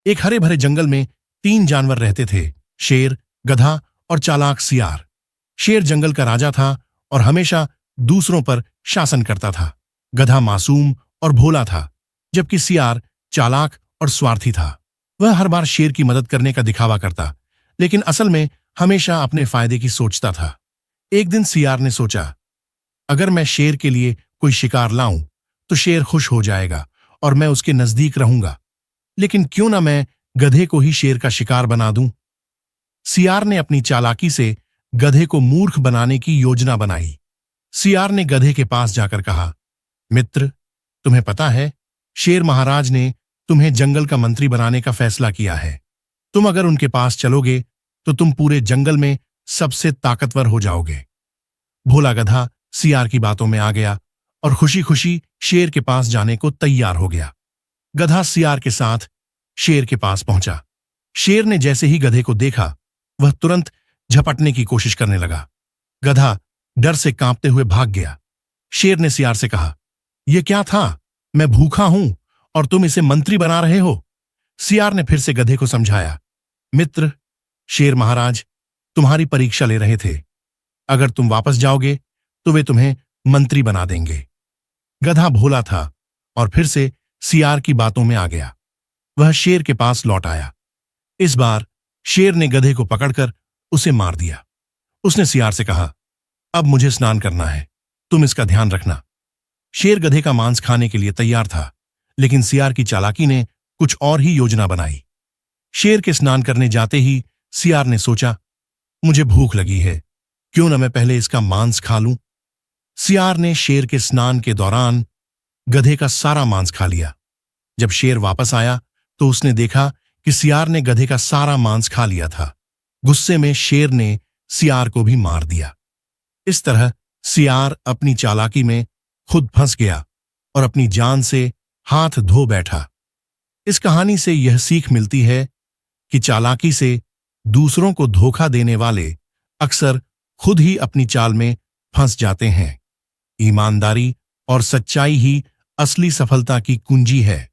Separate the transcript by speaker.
Speaker 1: एक हरे भरे जंगल में 3 जानवर रहते थे, शेर, गधा और चालाक सियार। शेर जंगल का राजा था और हमेशा दूसरों पर शासन करता था। गधा मासूम और भोला था, जबकि सियार चालाक और स्वार्थी था। वह हर बार शेर की मदद करने का दिखावा करता, लेकिन असल में हमेशा अपने फायदे की सोचता था। एक दिन सियार ने सोचा, अगर मैं शेर के लिए कोई शिकार लाऊं तो शेर खुश हो जाएगा और मैं उसके नजदीक रहूंगा, लेकिन क्यों ना मैं गधे को ही शेर का शिकार बना दूं। सियार ने अपनी चालाकी से गधे को मूर्ख बनाने की योजना बनाई। सियार ने गधे के पास जाकर कहा, मित्र, तुम्हें पता है, शेर महाराज ने तुम्हें जंगल का मंत्री बनाने का फैसला किया है। तुम अगर उनके पास चलोगे तो तुम पूरे जंगल में सबसे ताकतवर हो जाओगे। भोला गधा सियार की बातों में आ गया और खुशी खुशी शेर के पास जाने को तैयार हो गया। गधा सियार के साथ शेर के पास पहुंचा। शेर ने जैसे ही गधे को देखा, वह तुरंत झपटने की कोशिश करने लगा। गधा डर से कांपते हुए भाग गया। शेर ने सियार से कहा, यह क्या था? मैं भूखा हूं और तुम इसे मंत्री बना रहे हो। सियार ने फिर से गधे को समझाया, मित्र, शेर महाराज तुम्हारी परीक्षा ले रहे थे। अगर तुम वापस जाओगे तो वे तुम्हें मंत्री बना देंगे। गधा भोला था और फिर से सियार की बातों में आ गया। वह शेर के पास लौट आया। इस बार शेर ने गधे को पकड़कर उसे मार दिया। उसने सियार से कहा, अब मुझे स्नान करना है, तुम इसका ध्यान रखना। शेर गधे का मांस खाने के लिए तैयार था, लेकिन सियार की चालाकी ने कुछ और ही योजना बनाई। शेर के स्नान करने जाते ही सियार ने सोचा, मुझे भूख लगी है, क्यों न मैं पहले इसका मांस खा लूं। सियार ने शेर के स्नान के दौरान गधे का सारा मांस खा लिया। जब शेर वापस आया तो उसने देखा कि सियार ने गधे का सारा मांस खा लिया था। गुस्से में शेर ने सियार को भी मार दिया। इस तरह सियार अपनी चालाकी में खुद फंस गया और अपनी जान से हाथ धो बैठा। इस कहानी से यह सीख मिलती है कि चालाकी से दूसरों को धोखा देने वाले अक्सर खुद ही अपनी चाल में फंस जाते हैं। ईमानदारी और सच्चाई ही असली सफलता की कुंजी है।